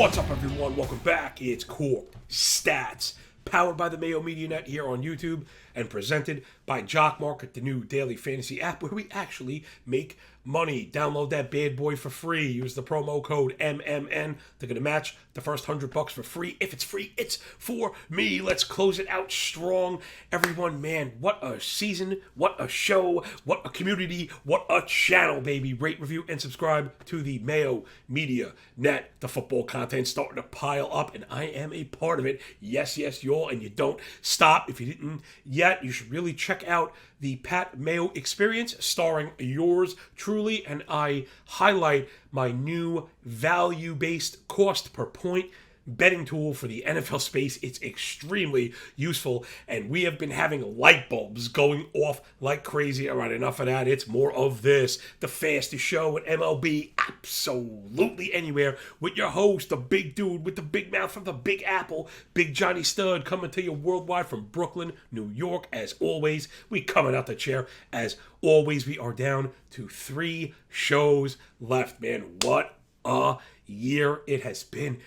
What's up, everyone? Welcome back. It's Core Stats, powered by the Mayo Media Net here on YouTube and presented by Jock MKT, the new daily fantasy app where we actually make money. Download that bad boy for free. Use the promo code MMN. They're going to match the first $100 for free. If it's free, it's for me. Let's close it out strong. Everyone, man, what a season, what a show, what a community, what a channel, baby. Rate, review, and subscribe to the Mayo Media Net. The football content starting to pile up, and I am a part of it. Yes, y'all, and you don't stop. If you didn't yet, you should really check out the Pat Mayo Experience, starring yours truly, and I highlight my new value-based cost per point betting tool for the NFL space. It's extremely useful, and we have been having light bulbs going off like crazy. All right, enough of that. It's more of this. The fastest show at MLB absolutely anywhere, with your host, the big dude with the big mouth from the Big Apple, Big Johnny Stud, coming to you worldwide from Brooklyn, New York. As always, we coming out the chair. As always, we are down to 3 shows left. Man, what a year it has been.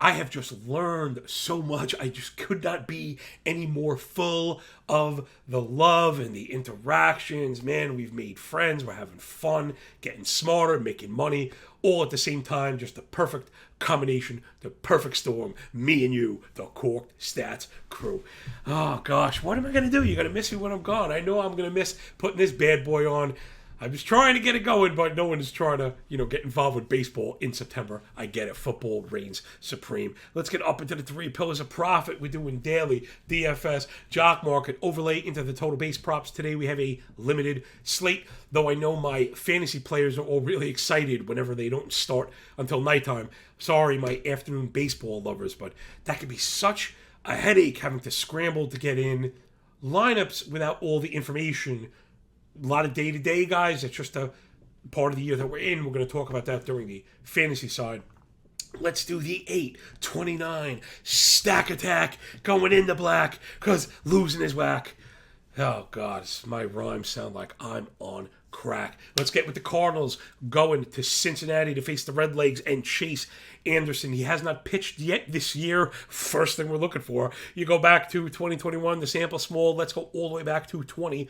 I have just learned so much. I just could not be any more full of the love and the interactions. Man, we've made friends. We're having fun, getting smarter, making money, all at the same time. Just the perfect combination, the perfect storm. Me and you, the Corked Stats crew. Oh, gosh, what am I going to do? You're going to miss me when I'm gone. I know I'm going to miss putting this bad boy on. I'm just trying to get it going, but no one is trying to, get involved with baseball in September. I get it. Football reigns supreme. Let's get up into the 3 pillars of profit. We're doing daily, DFS, Jock Market, overlay into the total base props. Today we have a limited slate, though I know my fantasy players are all really excited whenever they don't start until nighttime. Sorry, my afternoon baseball lovers, but that could be such a headache having to scramble to get in lineups without all the information. A lot of day-to-day guys. It's just a part of the year that we're in. We're going to talk about that during the fantasy side. Let's do the 8-29 stack attack going into black because losing is whack. Oh, God. My rhymes sound like I'm on crack. Let's get with the Cardinals going to Cincinnati to face the Redlegs and Chase Anderson. He has not pitched yet this year. First thing we're looking for. You go back to 2021, the sample small. Let's go all the way back to 2020.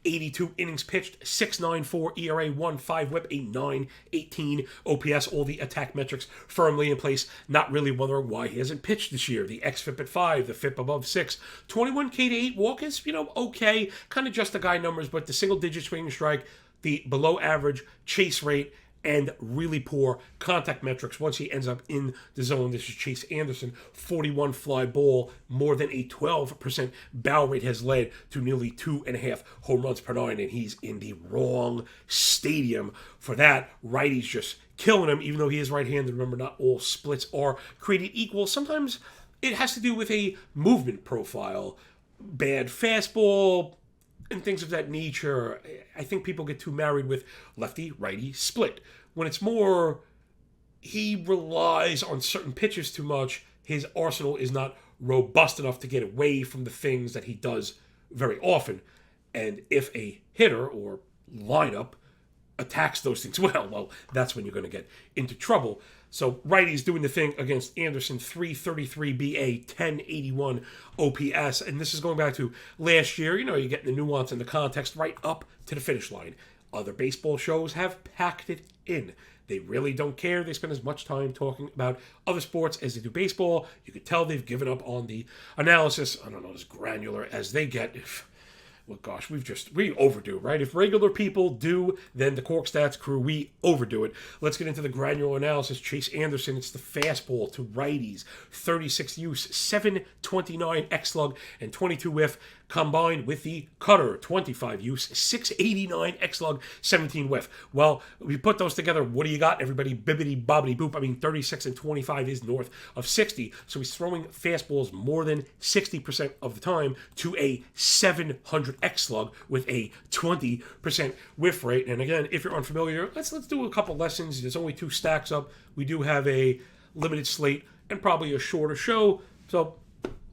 82 innings pitched, 6.94 ERA, 1.5 whip, a 9.18 OPS, all the attack metrics firmly in place. Not really wondering why he hasn't pitched this year. The xFIP at 5, the FIP above 6, 21K to 8 walk is, okay, kind of just the guy numbers, but the single-digit swing and strike, the below-average chase rate, and really poor contact metrics once he ends up in the zone. This is Chase Anderson, 41 fly ball, more than a 12% barrel rate has led to nearly 2.5 home runs per 9, and he's in the wrong stadium for that. Righty's just killing him, even though he is right-handed. Remember, not all splits are created equal. Sometimes it has to do with a movement profile, bad fastball, and things of that nature. I think people get too married with lefty-righty split. When it's more, he relies on certain pitches too much. His arsenal is not robust enough to get away from the things that he does very often. And if a hitter or lineup attacks those things well, that's when you're going to get into trouble. So righty's doing the thing against Anderson, 333 BA, 1081 OPS. And this is going back to last year. You're getting the nuance and the context right up to the finish line. Other baseball shows have packed it in. They really don't care. They spend as much time talking about other sports as they do baseball. You could tell they've given up on the analysis. I don't know, as granular as they get. Well, gosh, we overdo, right? If regular people do, then the Cork Stats crew, we overdo it. Let's get into the granular analysis. Chase Anderson, it's the fastball to righties. 36 use, 729 X-slug, and 22 whiff, combined with the cutter. 25 use, 689 X-slug, 17 whiff. Well, we put those together. What do you got, everybody? Bibbity bobbity boop. 36 and 25 is north of 60. So he's throwing fastballs more than 60% of the time to a 700 X-slug with a 20% whiff rate. And again, if you're unfamiliar, let's do a couple lessons. There's only 2 stacks up. We do have a limited slate and probably a shorter show. So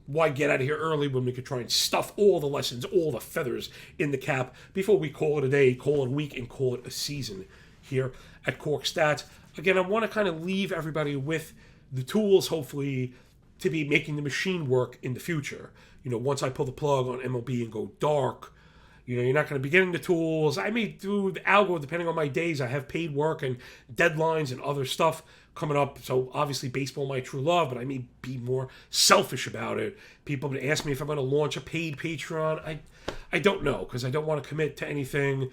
why get out of here early when we could try and stuff all the lessons, all the feathers in the cap before we call it a day, call it a week, and call it a season here at Cork Stats. Again, I want to kind of leave everybody with the tools, hopefully, to be making the machine work in the future. Once I pull the plug on MLB and go dark, you're not going to be getting the tools. I may do the algo depending on my days. I have paid work and deadlines and other stuff coming up. So obviously baseball, my true love, but I may be more selfish about it. People would ask me if I'm going to launch a paid Patreon. I don't know, because I don't want to commit to anything.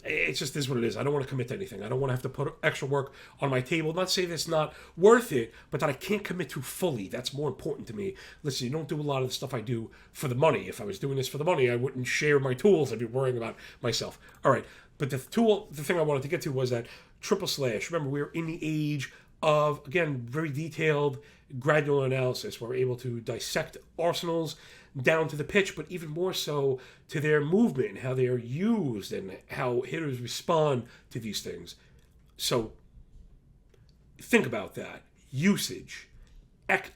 It just is what it is. I don't want to commit to anything. I don't want to have to put extra work on my table. Not say that's not worth it, but that I can't commit to fully. That's more important to me. Listen, you don't do a lot of the stuff I do for the money. If I was doing this for the money, I wouldn't share my tools. I'd be worrying about myself. All right. But the thing I wanted to get to was that triple slash. Remember, we're in the age of, again, very detailed, granular analysis, where we're able to dissect arsenals down to the pitch, but even more so to their movement, how they are used, and how hitters respond to these things. So think about that. Usage.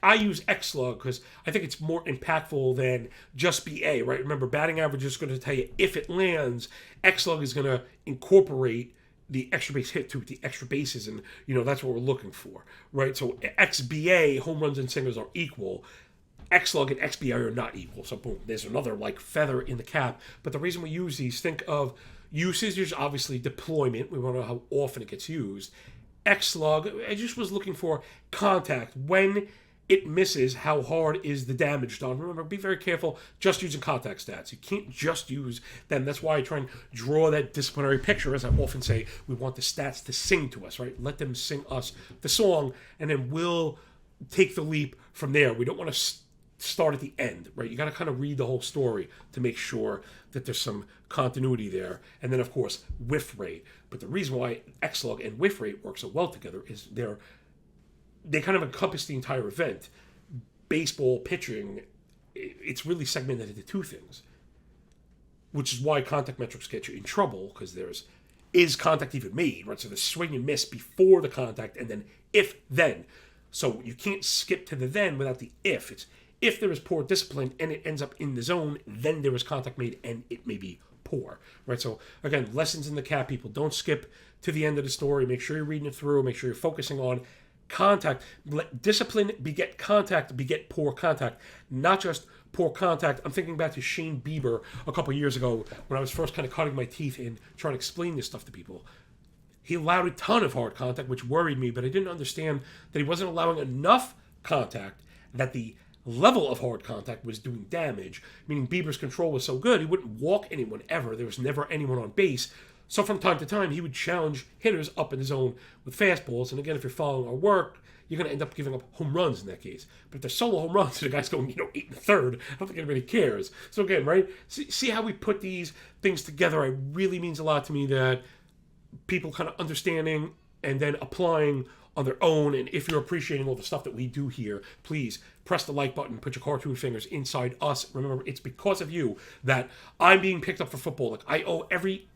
I use xlog because I think it's more impactful than just BA, right? Remember, batting average is going to tell you if it lands. Xlog is going to incorporate the extra base hit to it, the extra bases, and that's what we're looking for, right? So XBA, home runs and singles, are equal. Xlog and XBI are not equal. So boom, there's another feather in the cap. But the reason we use these, think of usage. There's obviously deployment. We want to know how often it gets used. Xlog, I just was looking for contact. When it misses, how hard is the damage done? Remember, be very careful just using contact stats. You can't just use them. That's why I try and draw that disciplinary picture. As I often say, we want the stats to sing to us, right? Let them sing us the song, and then we'll take the leap from there. We don't want to start at the end, right? You got to kind of read the whole story to make sure that there's some continuity there. And then, of course, whiff rate. But the reason why xlog and whiff rate work so well together is they kind of encompass the entire event. Baseball pitching, it's really segmented into two things, which is why contact metrics get you in trouble, because is contact even made, right? So the swing and miss before the contact, and then if then. So you can't skip to the then without the if. It's if there is poor discipline and it ends up in the zone, then there is contact made and it may be poor, right? So again, lessons in the cap, people. Don't skip to the end of the story. Make sure you're reading it through. Make sure you're focusing on contact. Let discipline beget contact, beget poor contact, not just poor contact. I'm thinking back to Shane Bieber a couple years ago when I was first kind of cutting my teeth in trying to explain this stuff to people. He allowed a ton of hard contact, which worried me, but I didn't understand that he wasn't allowing enough contact, that the level of hard contact was doing damage, meaning Bieber's control was so good he wouldn't walk anyone ever. There was never anyone on base. So from time to time, he would challenge hitters up in the zone with fastballs. And again, if you're following our work, you're going to end up giving up home runs in that case. But if they're solo home runs, the guy's going, 8 1/3, I don't think anybody cares. So again, right? See how we put these things together? It really means a lot to me that people kind of understanding and then applying on their own. And if you're appreciating all the stuff that we do here, please press the like button, put your cartoon fingers inside us. Remember, it's because of you that I'm being picked up for football. I owe every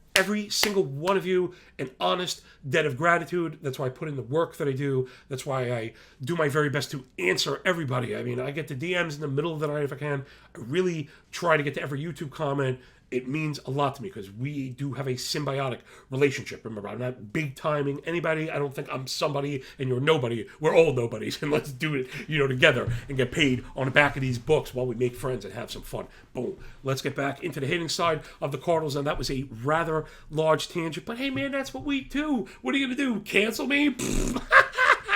single one of you an honest debt of gratitude. That's why I put in the work that I do. That's why I do my very best to answer everybody. I mean, I get the DMs in the middle of the night if I can. I really try to get to every YouTube comment. It means a lot to me because we do have a symbiotic relationship. Remember, I'm not big timing anybody. I don't think I'm somebody and you're nobody. We're all nobodies, and let's do it, together and get paid on the back of these books while we make friends and have some fun. Boom. Let's get back into the hitting side of the Cardinals, and that was a rather large tangent. But hey, man, that's what we do. What are you gonna do? Cancel me?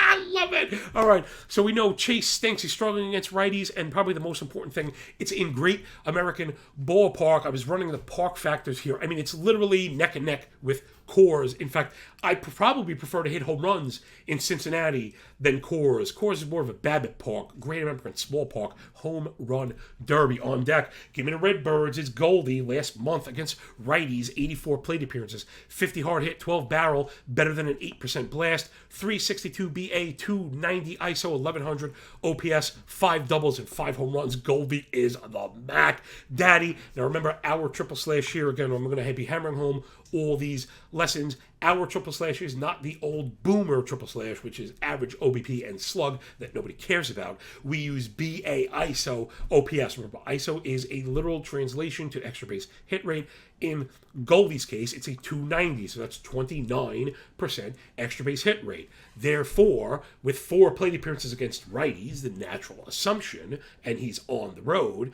I love it. All right. So we know Chase stinks. He's struggling against righties. And probably the most important thing, it's in Great American Ballpark. I was running the park factors here. I mean, it's literally neck and neck with Coors. In fact, I probably prefer to hit home runs in Cincinnati than Coors. Coors is more of a Babbitt Park, Great American Small Park, home run derby on deck. Give me the Redbirds. It's Goldie last month against righties, 84 plate appearances, 50 hard hit, 12 barrel, better than an 8% blast, 362 BA, 290 ISO, 1100 OPS, 5 doubles and 5 home runs. Goldie is the Mac Daddy. Now remember our triple slash here again. I'm going to be hammering home all these lessons. Our triple slash is not the old boomer triple slash, which is average OBP and slug that nobody cares about. We use BA ISO OPS. Remember, ISO is a literal translation to extra base hit rate. In Goldie's case, it's a 290, so that's 29% extra base hit rate. Therefore, with 4 plate appearances against righties, the natural assumption, and he's on the road,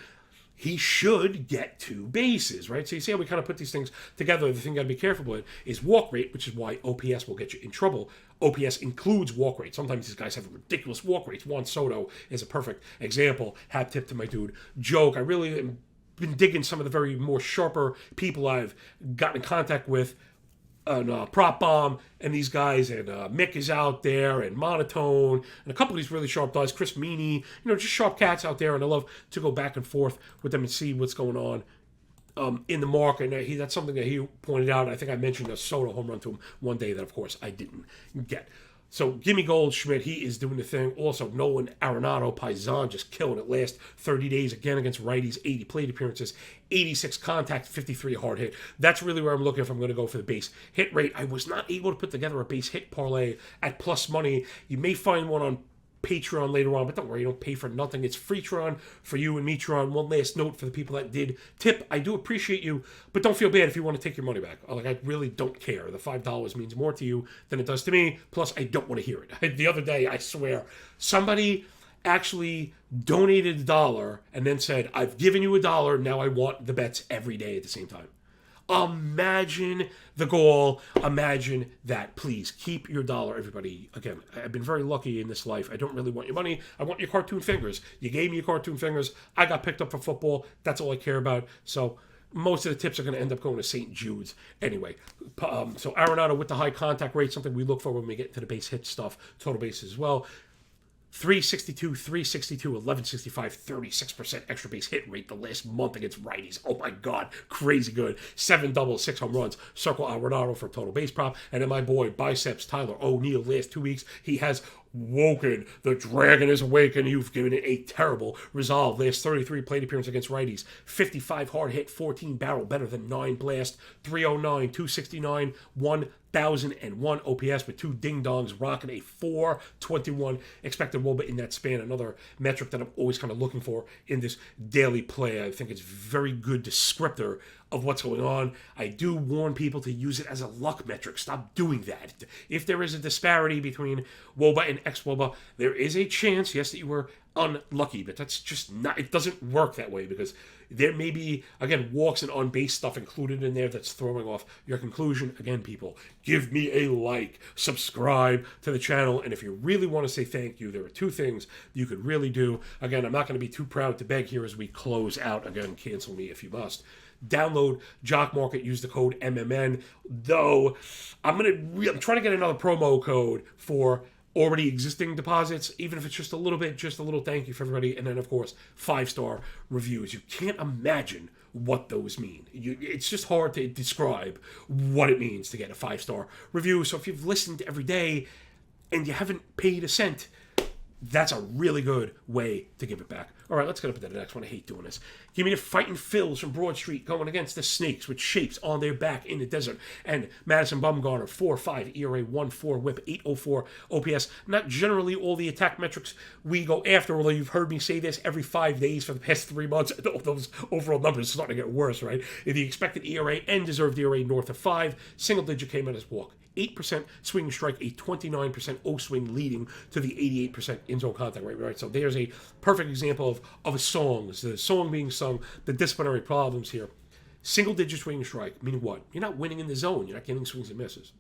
he should get 2 bases, right? So you see how we kind of put these things together. The thing you got to be careful with is walk rate, which is why OPS will get you in trouble. OPS includes walk rate. Sometimes these guys have ridiculous walk rates. Juan Soto is a perfect example. Hat tip to my dude Joke. I really am been digging some of the very more sharper people I've gotten in contact with on Prop Bomb and these guys, and Mick is out there, and Monotone, and a couple of these really sharp guys, Chris Meany, just sharp cats out there, and I love to go back and forth with them and see what's going on in the market. And that's something that he pointed out. I think I mentioned a Soto home run to him one day that, of course, I didn't get. So Gimme Goldschmidt, he is doing the thing. Also, Nolan Arenado, Paisan, just killing it last 30 days again against righties, 80 plate appearances, 86 contact, 53 hard hit. That's really where I'm looking if I'm going to go for the base hit rate. I was not able to put together a base hit parlay at plus money. You may find one on Patreon later on, but don't worry, you don't pay for nothing. It's free Tron for you and me, Tron. One last note for the people that did tip. I do appreciate you, but don't feel bad if you want to take your money back. I really don't care. The $5 means more to you than it does to me. Plus, I don't want to hear it. The other day, I swear, somebody actually donated $1 and then said, I've given you $1, now I want the bets every day at the same time. Imagine the goal. Imagine that. Please keep your $1, everybody. Again, I've been very lucky in this life. I don't really want your money. I want your cartoon fingers. You gave me your cartoon fingers. I got picked up for football. That's all I care about. So most of the tips are going to end up going to St. Jude's anyway. So Arenado with the high contact rate, something we look for when we get to the base hit stuff, total bases as well. 362, 362, 1165, 36% extra base hit rate the last month against righties. Oh my God, crazy good. 7 doubles, 6 home runs. Circle Arenado for total base prop. And then my boy, Biceps Tyler O'Neill, last 2 weeks, he has woken. The dragon is awakened. You've given it a terrible resolve. Last 33 plate appearance against righties. 55 hard hit, 14 barrel, better than 9 blast. 309, 269, 1,001 OPS with 2 ding-dongs, rocking a 421 expected WOBA in that span. Another metric that I'm always kind of looking for in this daily play. I think it's very good descriptor of what's going on. I do warn people to use it as a luck metric. Stop doing that. If there is a disparity between WOBA and ex-WOBA, there is a chance, yes, that you were unlucky, but that's just not, it doesn't work that way because there may be, again, walks and on-base stuff included in there that's throwing off your conclusion. Again, people, give me a like, subscribe to the channel, and if you really want to say thank you, there are 2 things you could really do. Again, I'm not going to be too proud to beg here as we close out. Again, cancel me if you must. Download Jock Market, use the code MMN. Though I'm trying to get another promo code for already existing deposits, even if it's just a little bit, just a little thank you for everybody, and then of course 5-star reviews. You can't imagine what those mean. It's just hard to describe what it means to get a 5-star review. So if you've listened every day and you haven't paid a cent, that's a really good way to give it back. All right, let's get up to the next one. I hate doing this. Give me the Fighting Phils from Broad Street going against the Snakes with shapes on their back in the desert. And Madison Bumgarner, 4.5 ERA, 1.4 WHIP, 8.04 OPS. Not generally all the attack metrics we go after, although you've heard me say this every 5 days for the past 3 months. Those overall numbers are starting to get worse, right? The expected ERA and deserved ERA north of 5. Single digit came out as walk. 8% swing and strike, a 29% O-swing leading to the 88% in-zone contact rate, right? So there's a perfect example of a song. The song being sung, the disciplinary problems here. Single-digit swing and strike, meaning what? You're not winning in the zone. You're not getting swings and misses.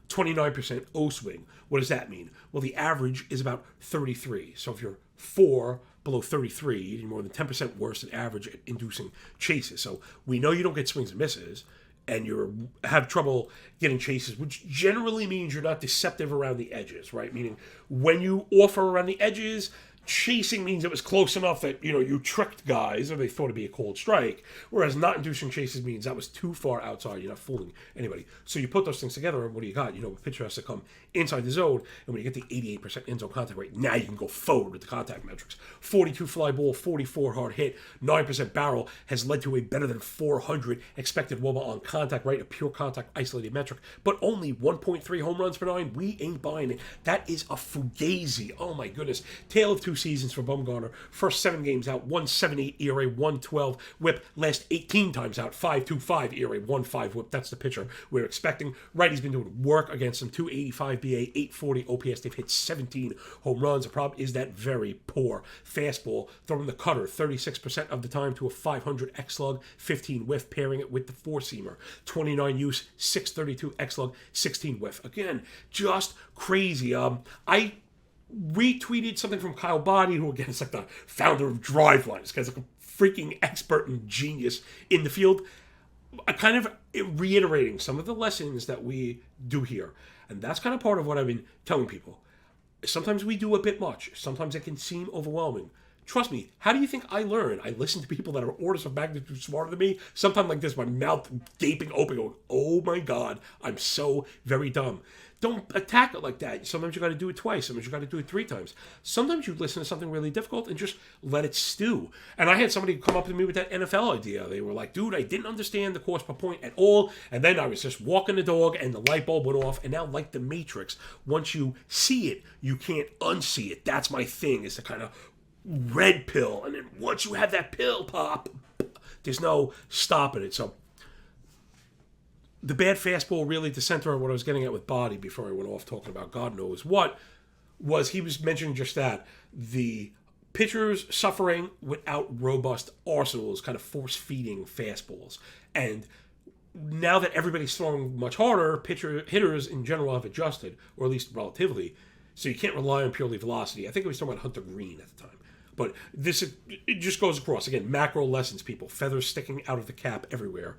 29% O-swing. What does that mean? Well, the average is about 33. So if you're 4 below 33, you're more than 10% worse than average at inducing chases. So we know you don't get swings and misses, and you have trouble getting chases, which generally means you're not deceptive around the edges, right? Meaning when you offer around the edges, chasing means it was close enough that, you tricked guys or they thought it'd be a cold strike. Whereas not inducing chases means that was too far outside. You're not fooling anybody. So you put those things together, and what do you got? A pitcher has to come inside the zone, and when you get the 88% end zone contact rate, now you can go forward with the contact metrics. 42 fly ball, 44 hard hit, 9% barrel has led to a better than 400 expected WOBA on contact, right? A pure contact isolated metric, but only 1.3 home runs per 9. We ain't buying it. That is a fugazi. Oh my goodness. Tale of two seasons for Bumgarner. First 7 games out, 178 ERA, 112 whip. Last 18 times out, 5.25 ERA, 1.5 whip. That's the pitcher we're expecting. Right, he's been doing work against them. 285 BA, 840 OPS. They've hit 17 home runs. The problem is that very poor fastball. Throwing the cutter 36% of the time to a 500 X-slug, 15 whiff, pairing it with the four-seamer. 29 use, 632 X-slug, 16 whiff. Again, just crazy. I retweeted something from Kyle Boddy, who again is like the founder of Driveline. This guy's like a freaking expert and genius in the field. Kind of reiterating some of the lessons that we do here. And that's kind of part of what I've been telling people. Sometimes we do a bit much. Sometimes it can seem overwhelming. Trust me, how do you think I learn? I listen to people that are orders of magnitude smarter than me. Sometimes like this, my mouth gaping open, going, oh my God, I'm so very dumb. Don't attack it like that. Sometimes you got to do it twice. Sometimes you got to do it 3 times. Sometimes you listen to something really difficult and just let it stew. And I had somebody come up to me with that NFL idea. They were like, dude, I didn't understand the cost per point at all. And then I was just walking the dog and the light bulb went off. And now, like the Matrix, once you see it, you can't unsee it. That's my thing, is the kind of red pill. And then once you have that pill pop, there's no stopping it. So the bad fastball, really, to center on what I was getting at with Boddy before I went off talking about God knows what, was he was mentioning just that. The pitchers suffering without robust arsenals, kind of force-feeding fastballs. And now that everybody's throwing much harder, hitters in general have adjusted, or at least relatively. So you can't rely on purely velocity. I think it was talking about Hunter Green at the time. But it just goes across. Again, macro lessons, people. Feathers sticking out of the cap everywhere,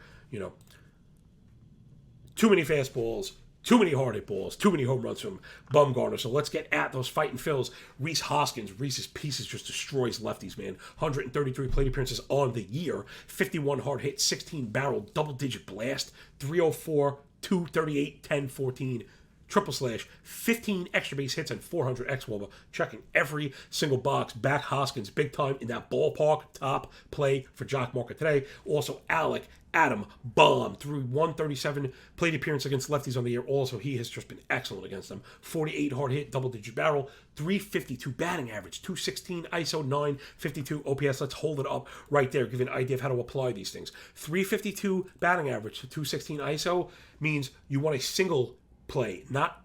Too many fastballs, too many hard hit balls, too many home runs from Bumgarner. So let's get at those fighting Phils. Reese Hoskins, Reese's Pieces just destroys lefties, man. 133 plate appearances on the year, 51 hard hit, 16 barrel, double-digit blast, 304, 238, 10, 14, triple slash, 15 extra base hits, and 400 xWOBA, checking every single box. Back Hoskins, big time in that ballpark, top play for Jock MKT today. Also, Adam Bomb through 137 plate appearance against lefties on the year. Also, he has just been excellent against them. 48 hard hit, double-digit barrel, 352 batting average, 216 ISO, 952 OPS. Let's hold it up right there, give you an idea of how to apply these things. 352 batting average to 216 ISO means you want a single play, not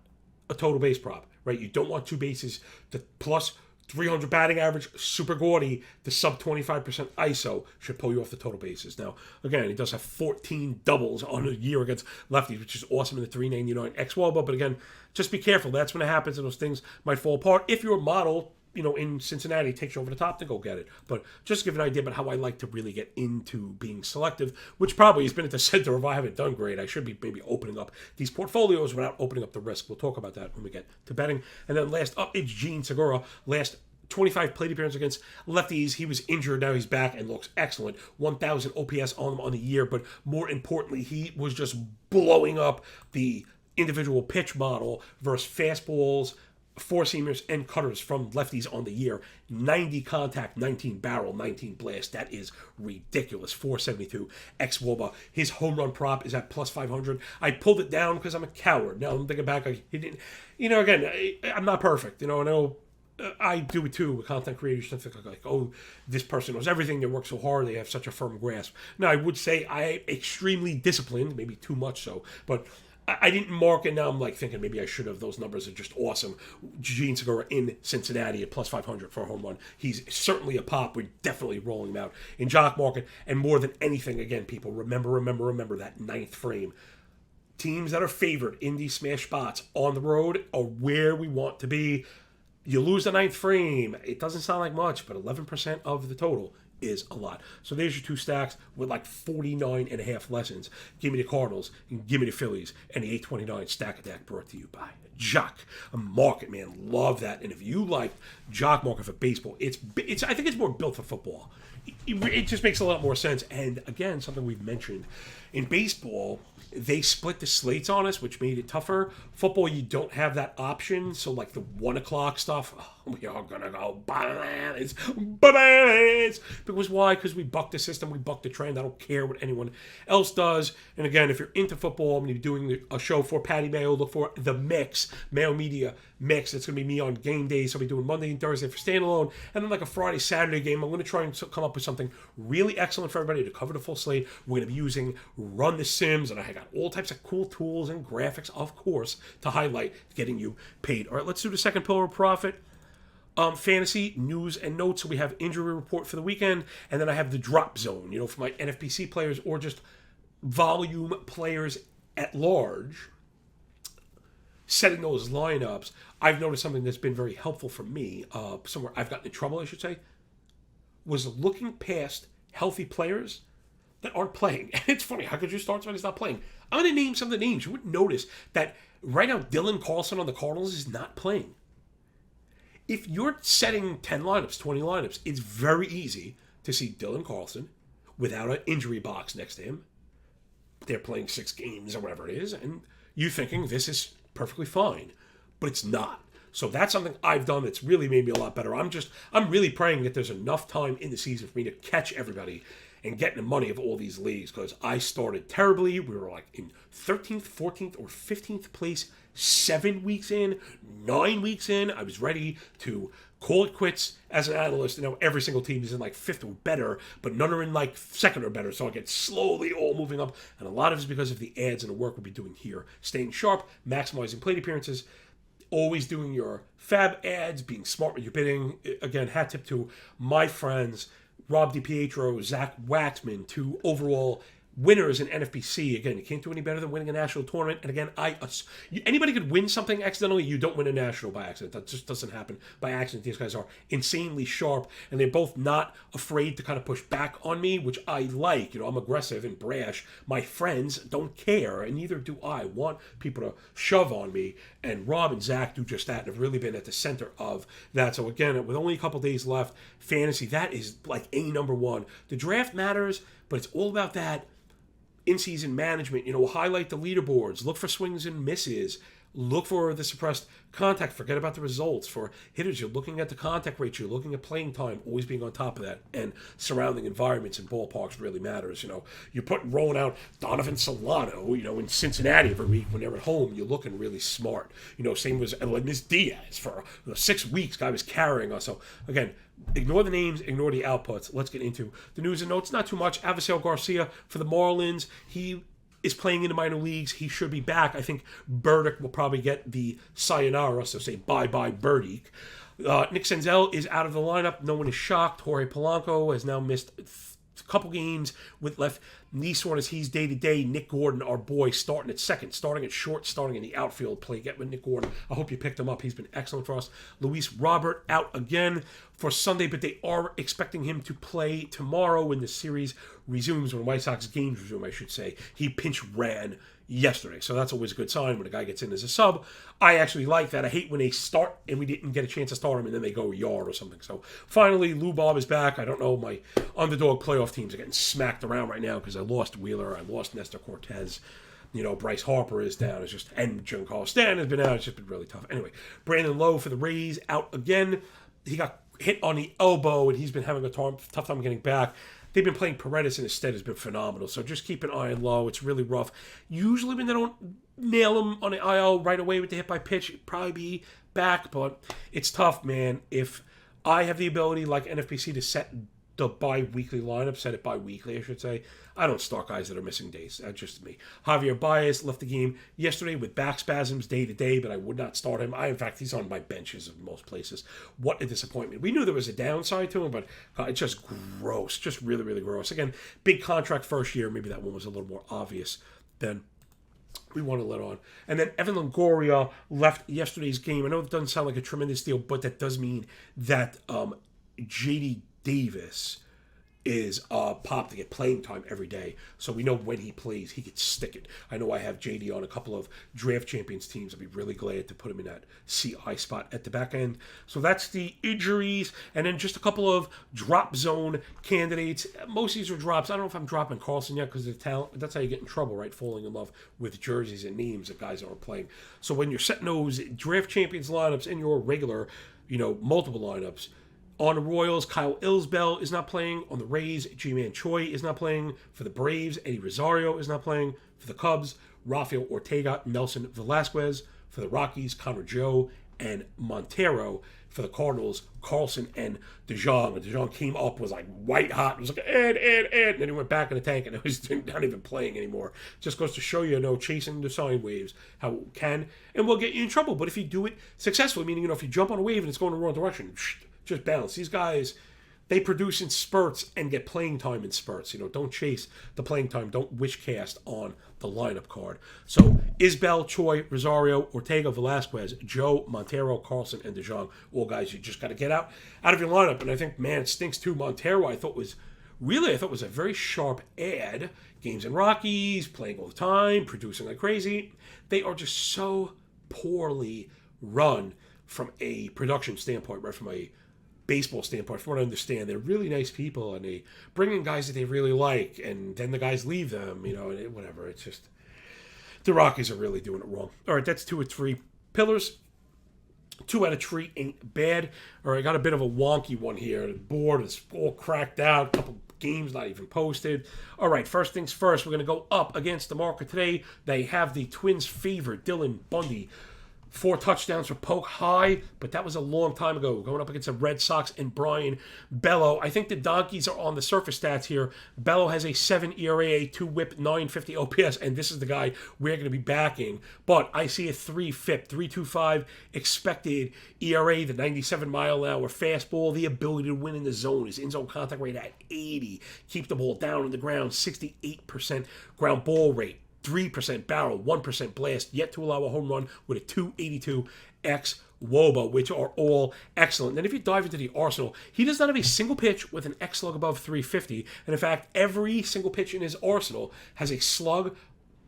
a total base prop, right? You don't want 2 bases. The plus 300 batting average, super gaudy. The sub 25% ISO should pull you off the total bases. Now, again, he does have 14 doubles on a year against lefties, which is awesome in the 399 xWOBA. But again, just be careful. That's when it happens, and those things might fall apart. If your model, in Cincinnati takes you over the top, then go get it. But just to give an idea about how I like to really get into being selective, which probably has been at the center of I haven't done great. I should be maybe opening up these portfolios without opening up the risk. We'll talk about that when we get to betting. And then last up, it's Gene Segura. Last 25 plate appearances against lefties. He was injured. Now he's back and looks excellent. 1,000 OPS on him on the year. But more importantly, he was just blowing up the individual pitch model versus fastballs, four-seamers, and cutters from lefties on the year. 90 contact, 19 barrel, 19 blast. That is ridiculous. 472 xWOBA. His home run prop is at plus 500. I pulled it down because I'm a coward. Now I'm thinking back, he didn't. Again, I'm not perfect. I know I do it too with content creators. Think like, oh, this person knows everything. They work so hard. They have such a firm grasp. Now, I would say I am extremely disciplined, maybe too much so, but I didn't mark it. Now I'm like thinking maybe I should have. Those numbers are just awesome. Gene Segura in Cincinnati at plus 500 for a home run. He's certainly a pop. We're definitely rolling him out in Jock MKT. And more than anything, again, people, remember that 9th frame. Teams that are favored in these smash spots on the road are where we want to be. You lose the 9th frame. It doesn't sound like much, but 11% of the total is a lot. So there's your 2 stacks with like 49 and a half lessons. Give me the Cardinals and give me the Phillies and the 829 stack attack brought to you by Jock Market, man. Love that. And if you like Jock Market for baseball, it's I think it's more built for football. It just makes a lot more sense. And again, something we've mentioned in baseball, they split the slates on us, which made it tougher. Football, you don't have that option. So like the 1 o'clock stuff, we are gonna go bananas. Because why? Because we bucked the system, we bucked the trend. I don't care what anyone else does. And again, if you're into football, I'm gonna be doing a show for Patty Mayo. Look for the Mix, Mayo Media Mix. It's gonna be me on game days. So I'll be doing Monday and Thursday for standalone, and then like a Friday, Saturday game. I'm gonna try and come up with something really excellent for everybody to cover the full slate. We're gonna be using Run the Sims, and I got all types of cool tools and graphics, of course, to highlight getting you paid. All right, let's do the second pillar of profit. Fantasy news and notes. So we have injury report for the weekend, and then I have the drop zone, for my NFBC players or just volume players at large. Setting those lineups, I've noticed something that's been very helpful for me, somewhere I've gotten in trouble, I should say, was looking past healthy players that aren't playing. And it's funny, how could you start somebody who's not playing? I'm going to name some of the names. You wouldn't notice that right now Dylan Carlson on the Cardinals is not playing. If you're setting 10 lineups, 20 lineups, it's very easy to see Dylan Carlson without an injury box next to him. They're playing 6 games or whatever it is, and you thinking this is perfectly fine, but it's not. So that's something I've done that's really made me a lot better. I'm really praying that there's enough time in the season for me to catch everybody and get the money of all these leagues, because I started terribly. We were like in 13th, 14th, or 15th place 7 weeks in, 9 weeks in. I was ready to call it quits as an analyst. Every single team is in like 5th or better, but none are in like 2nd or better. So I get slowly all moving up. And a lot of it is because of the ads and the work we'll be doing here. Staying sharp, maximizing plate appearances, always doing your fab ads, being smart with your bidding. Again, hat tip to my friends, Rob DiPietro, Zach Waxman, 2 overall winners in NFBC. Again, you can't do any better than winning a national tournament. And again, anybody could win something accidentally. You don't win a national by accident. That just doesn't happen by accident. These guys are insanely sharp, and they're both not afraid to kind of push back on me, which I like. I'm aggressive and brash. My friends don't care, and neither do I. Want people to shove on me, and Rob and Zach do just that, and have really been at the center of that. So again, with only a couple days left, fantasy, that is like number one. The draft matters, but it's all about that in-season management. Highlight the leaderboards, look for swings and misses, look for the suppressed contact, forget about the results. For hitters, you're looking at the contact rate, you're looking at playing time, always being on top of that. And surrounding environments in ballparks really matters. You're rolling out Donovan Solano, in Cincinnati every week when they're at home, you're looking really smart. Same with Elenius Diaz. For 6 weeks, guy was carrying us. So again, ignore the names, ignore the outputs. Let's get into the news and notes. Not too much. Avisail Garcia for the Marlins. He is playing in the minor leagues. He should be back. I think Burdick will probably get the sayonara, so say bye-bye Burdick. Nick Senzel is out of the lineup. No one is shocked. Jorge Polanco has now missed a couple games with left knee soreness. He's day-to-day. Nick Gordon, our boy, starting at second, starting at short, starting in the outfield play. Get with Nick Gordon. I hope you picked him up. He's been excellent for us. Luis Robert out again for Sunday, but they are expecting him to play tomorrow when the series resumes, when White Sox games resume, I should say. He pinch ran yesterday, so that's always a good sign when a guy gets in as a sub. I actually like that. I hate when they start and we didn't get a chance to start him and then they go a yard or something. So finally, Lou Bob is back. I don't know, my underdog playoff teams are getting smacked around right now because I lost Wheeler, I lost Nestor Cortez. Bryce Harper is down. And Giancarlo Stanton has been out. It's just been really tough. Anyway, Brandon Lowe for the Rays out again. He got hit on the elbow and he's been having a tough time getting back. They've been playing Paredes instead, has been phenomenal. So just keep an eye on Lowe. It's really rough. Usually when they don't nail him on the IL right away with the hit by pitch, he'd probably be back. But it's tough, man. If I have the ability, like NFPC, to set the bi-weekly lineup, set it bi-weekly, I should say, I don't start guys that are missing days. That's just me. Javier Baez left the game yesterday with back spasms day to day, but I would not start him. In fact, he's on my benches in most places. What a disappointment. We knew there was a downside to him, but it's just gross. Just really, really gross. Again, big contract first year. Maybe that one was a little more obvious than we want to let on. And then Evan Longoria left yesterday's game. I know it doesn't sound like a tremendous deal, but that does mean that J.D. Davis is Pop to get playing time every day. So we know when he plays, he can stick it. I know I have JD on a couple of draft champions teams. I'd be really glad to put him in that CI spot at the back end. So that's the injuries. And then just a couple of drop zone candidates. Most of these are drops. I don't know if I'm dropping Carlson yet because of the talent. That's how you get in trouble, right? Falling in love with jerseys and names of guys that aren't playing. So when you're setting those draft champions lineups in your regular, multiple lineups, on the Royals, Kyle Ilsbell is not playing. On the Rays, G-Man Choi is not playing. For the Braves, Eddie Rosario is not playing. For the Cubs, Rafael Ortega, Nelson Velasquez. For the Rockies, Connor Joe and Montero. For the Cardinals, Carlson and DeJong. And DeJong came up, was like white hot. It was like, and then he went back in the tank, and it was not even playing anymore. Just goes to show you, chasing the sine waves, how it can and will get you in trouble. But if you do it successfully, meaning, if you jump on a wave and it's going the wrong direction, just balance. These guys, they produce in spurts and get playing time in spurts. Don't chase the playing time. Don't wish cast on the lineup card. So Isbell, Choi, Rosario, Ortega, Velasquez, Joe, Montero, Carlson, and DeJong. All guys you just got to get out of your lineup. And I think, man, it stinks too. Montero, I thought was a very sharp ad. Games and Rockies, playing all the time, producing like crazy. They are just so poorly run from a production standpoint, right? From a baseball standpoint, from what I understand, they're really nice people, and they bring in guys that they really like, and then the guys leave them, whatever. It's just, the Rockies are really doing it wrong. All right, that's 2 or 3 pillars. 2 out of 3 ain't bad. All right, I got a bit of a wonky one here. The board is all cracked out, a couple games not even posted. All right, first things first, we're going to go up against the market today. They have the Twins' favorite, Dylan Bundy. 4 touchdowns for Polk High, but that was a long time ago. Going up against the Red Sox and Brian Bello. I think the Donkeys are on the surface stats here. Bello has a 7 ERA, 2 whip, 950 OPS, and this is the guy we're going to be backing. But I see a 3 FIP, 3.25 expected ERA, the 97 mile an hour fastball, the ability to win in the zone, his in-zone contact rate at 80, keep the ball down on the ground, 68% ground ball rate. 3% barrel, 1% blast, yet to allow a home run with a 282 X WOBA, which are all excellent. Then if you dive into the arsenal, he does not have a single pitch with an X slug above 350. And in fact, every single pitch in his arsenal has a slug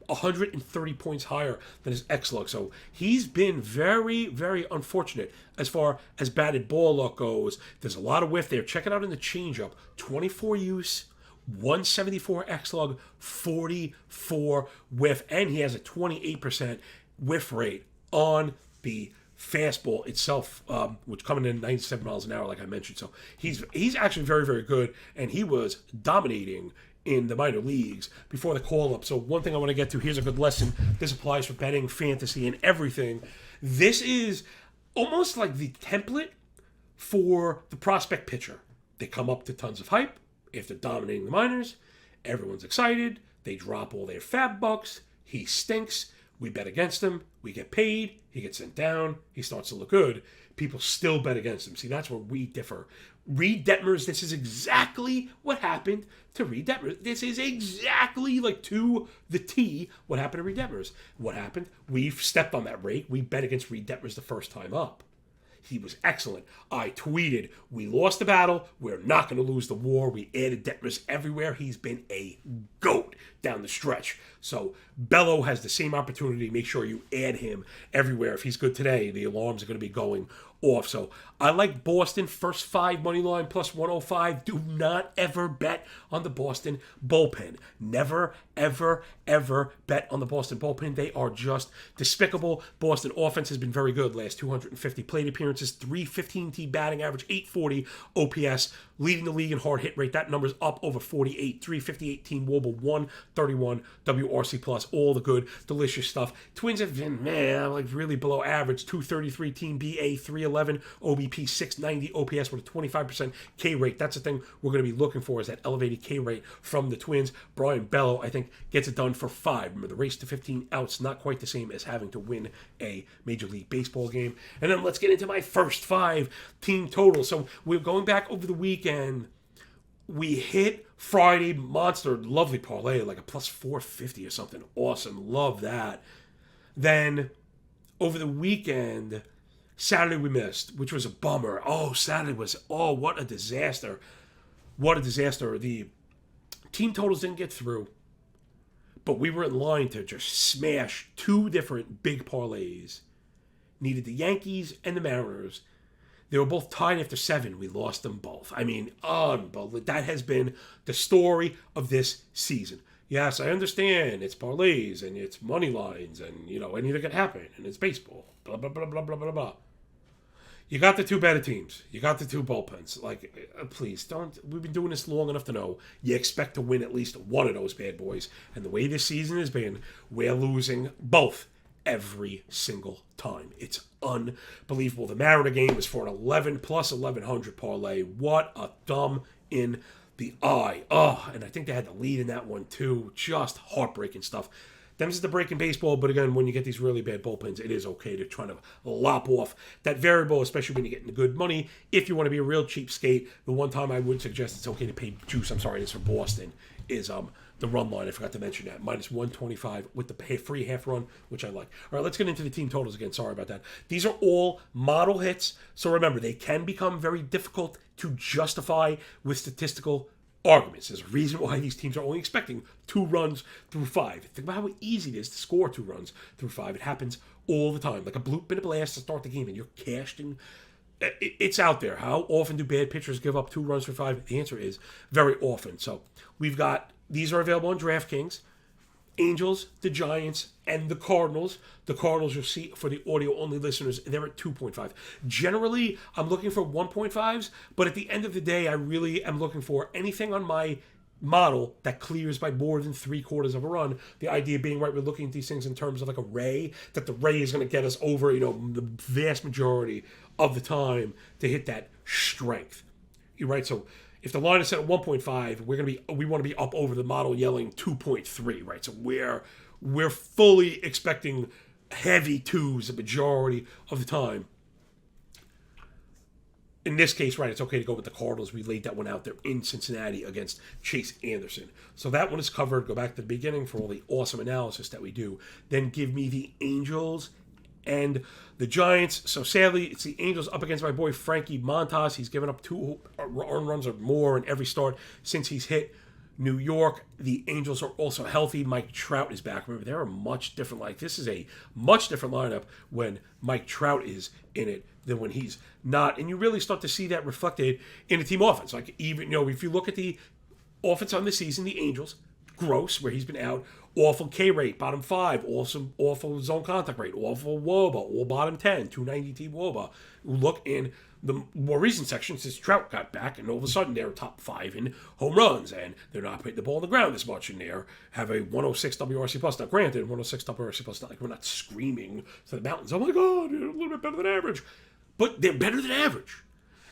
130 points higher than his X slug. So he's been very, very unfortunate as far as batted ball luck goes. There's a lot of whiff there. Check it out in the changeup. 24 use, 174 X slug, 44 whiff, and he has a 28% whiff rate on the fastball itself, which coming in 97 miles an hour, like I mentioned. So he's actually very, very good, and he was dominating in the minor leagues before the call-up. So one thing I want to get to, here's a good lesson. This applies for betting, fantasy, and everything. This is almost like the template for the prospect pitcher. They come up to tons of hype. After dominating the minors, everyone's excited. They drop all their fab bucks. He stinks. We bet against him. We get paid. He gets sent down. He starts to look good. People still bet against him. See, that's where we differ. Reed Detmers, this is exactly what happened to Reed Detmers. This is exactly like to the T what happened to Reed Detmers. What happened? We've stepped on that rake. We bet against Reed Detmers the first time up. He was excellent. I tweeted, we lost the battle. We're not going to lose the war. We added Detmers everywhere. He's been a GOAT down the stretch. So Bello has the same opportunity. Make sure you add him everywhere. If he's good today, the alarms are going to be going off. So I like Boston first 5 money line plus 105. Do not ever bet on the Boston bullpen. Never, ever, ever bet on the Boston bullpen. They are just despicable. Boston offense has been very good. Last 250 plate appearances, 315 T batting average, 840 OPS, leading the league in hard hit rate. That number's up over 48. 358 team WOBA, 131 WRC plus. All the good, delicious stuff. Twins have been, like really below average. 233 team BA, 311 OBP, 690 OPS with a 25% K rate. That's the thing we're going to be looking for, is that elevated K rate from the Twins. Brian Bello, I think, gets it done for 5. Remember, the race to 15 outs, not quite the same as having to win a Major League Baseball game. And then let's get into my first 5 team total. So we're going back over the weekend. We hit Friday monster, lovely parlay, like a plus 450 or something. Awesome. Love that. Then over the weekend, Saturday we missed, which was a bummer. Saturday was, what a disaster. What a disaster. The team totals didn't get through, but we were in line to just smash two different big parlays. Needed the Yankees and the Mariners. They were both tied after 7. We lost them both. I mean, unbelievable. That has been the story of this season. Yes, I understand. It's parlays and it's money lines and, anything can happen. And it's baseball. Blah, blah, blah, blah, blah, blah, blah. You got the two better teams. You got the two bullpens. Please, don't. We've been doing this long enough to know you expect to win at least one of those bad boys. And the way this season has been, we're losing both every single time. It's unbelievable. The Mariner game was for an 11 plus 1100 parlay. What a thumb in the eye. Oh, and I think they had the lead in that one too. Just heartbreaking stuff. Them's the break in baseball, but again, when you get these really bad bullpens, it is okay to try to lop off that variable, especially when you're getting the good money. If you want to be a real cheapskate, the one time I would suggest it's okay to pay juice, this for Boston, is the run line. I forgot to mention that. Minus 125 with the free half run, which I like. All right, let's get into the team totals again. Sorry about that. These are all model hits, so remember, they can become very difficult to justify with statistical arguments. There's a reason why these teams are only expecting 2 runs through 5. Think about how easy it is to score 2 runs through 5. It happens all the time. Like a bloop and a blast to start the game, and you're casting. It's out there. How often do bad pitchers give up 2 runs for 5? The answer is very often. So we've got, these are available on DraftKings. Angels, the Giants, and the Cardinals. The Cardinals, you'll see for the audio-only listeners, they're at 2.5. Generally, I'm looking for 1.5s, but at the end of the day, I really am looking for anything on my model that clears by more than 3/4 of a run. The idea being, right, we're looking at these things in terms of like a ray, that the ray is going to get us over, the vast majority of the time to hit that strength. You're right, so if the line is set at 1.5, we want to be up over the model yelling 2.3, right? So we're fully expecting heavy 2s the majority of the time. In this case, right, it's okay to go with the Cardinals. We laid that one out there in Cincinnati against Chase Anderson. So that one is covered. Go back to the beginning for all the awesome analysis that we do. Then give me the Angels and the Giants. So sadly, it's the Angels up against my boy Frankie Montas. He's given up 2 earned runs or more in every start since he's hit New York. The Angels are also healthy. Mike Trout is back. Remember, they're a much different, this is a much different lineup when Mike Trout is in it than when he's not. And you really start to see that reflected in the team offense. Even, if you look at the offense on the season, the Angels, gross, where he's been out, awful K rate, bottom 5, awful zone contact rate, awful WOBA, all bottom 10, 290 team WOBA. Look in the more recent section since Trout got back, and all of a sudden they're top 5 in home runs, and they're not putting the ball on the ground as much, and they have a 106 WRC plus. Now, granted, 106 WRC plus, not like we're not screaming to the mountains, oh my God, you're a little bit better than average. But they're better than average.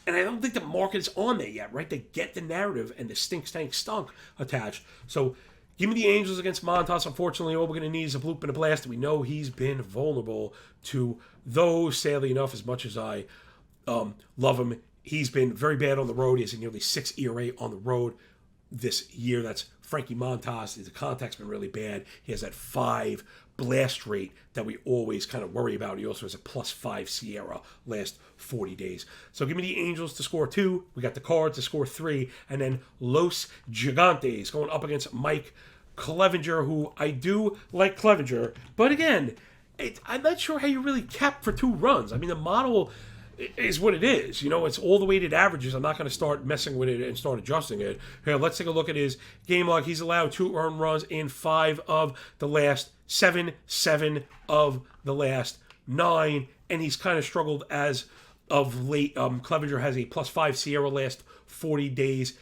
And I don't think the market is on there yet, right? They get the narrative and the stink, stank, stunk attached. So give me the Angels against Montas. Unfortunately, all we're going to need is a bloop and a blast. We know he's been vulnerable to those, sadly enough, as much as I love him. He's been very bad on the road. He has a nearly 6 ERA on the road this year. That's Frankie Montas. The contact's been really bad. He has that 5 blast rate that we always kind of worry about. He also has a +5 Sierra last 40 days. So give me the Angels to score 2. We got the Cards to score 3. And then Los Gigantes going up against Mike Clevenger, who I do like Clevenger. But again, I'm not sure how you really cap for 2 runs. I mean, the model is what it is. It's all the weighted averages. I'm not going to start messing with it and start adjusting it. Here, let's take a look at his game log. He's allowed 2 earned runs in 5 of the last 7 of the last 9, and he's kind of struggled as of late. Clevenger has a +5 Sierra last 40 days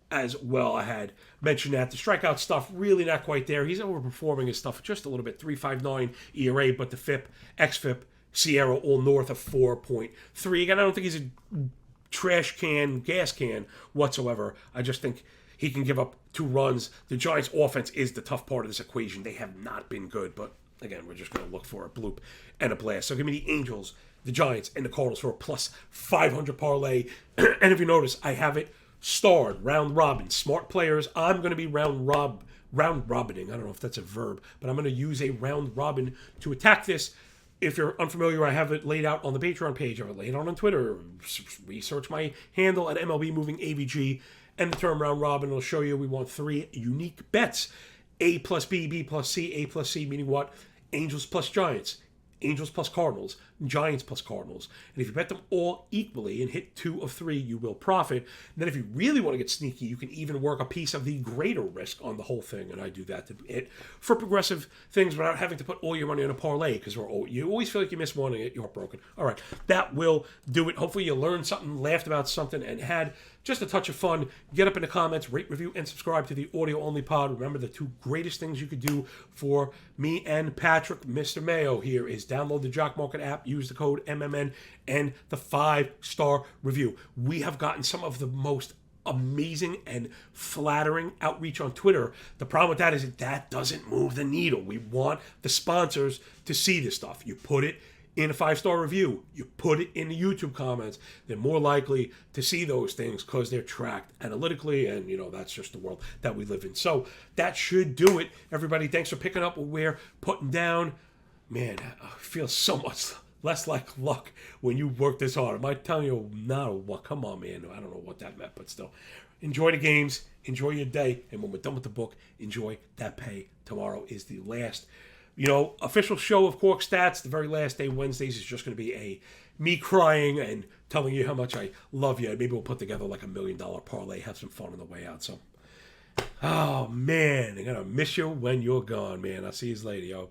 as well. I had mentioned that. The strikeout stuff, really not quite there. He's overperforming his stuff just a little bit. 3.59 ERA, but the FIP, XFIP, Sierra all north of 4.3. Again, I don't think he's a trash can, gas can whatsoever. I just think he can give up 2 runs. The Giants' offense is the tough part of this equation. They have not been good, but again, we're just going to look for a bloop and a blast. So give me the Angels, the Giants, and the Cardinals for a +500 parlay. And if you notice, I have it starred, round robin, smart players. I'm going to be round robining. I don't know if that's a verb, but I'm going to use a round robin to attack this. If you're unfamiliar, I have it laid out on the Patreon page. I have it laid out on Twitter. Research my handle at MLB Moving AVG. and the term round robin will show you we want 3 unique bets. A plus B, B plus C, A plus C, meaning what? Angels plus Giants, Angels plus Cardinals, Giants plus Cardinals. And if you bet them all equally and hit 2 of 3, you will profit. And then if you really want to get sneaky, you can even work a piece of the greater risk on the whole thing. And I do that to hit for progressive things without having to put all your money on a parlay, because you always feel like you miss one and you're heartbroken. All right, that will do it. Hopefully you learned something, laughed about something, and had just a touch of fun. Get up in the comments, rate, review, and subscribe to the audio-only pod. Remember, the 2 greatest things you could do for me and Patrick, Mr. Mayo, here is download the Jock Market app, use the code MMN, and the 5-star review. We have gotten some of the most amazing and flattering outreach on Twitter. The problem with that is that doesn't move the needle. We want the sponsors to see this stuff. You put it in a 5-star review, you put it in the YouTube comments, they're more likely to see those things because they're tracked analytically, and that's just the world that we live in. So that should do it. Everybody, thanks for picking up what we're putting down. Man, I feel so much less like luck when you work this hard. Am I telling you not what? Come on, man. I don't know what that meant, but still. Enjoy the games, enjoy your day, and when we're done with the book, enjoy that pay. Tomorrow is the last official show of Cork Stats. The very last day, Wednesdays, is just going to be me crying and telling you how much I love you. Maybe we'll put together like $1 million parlay, have some fun on the way out. So, oh man, I'm going to miss you when you're gone, man. I'll see you later, yo.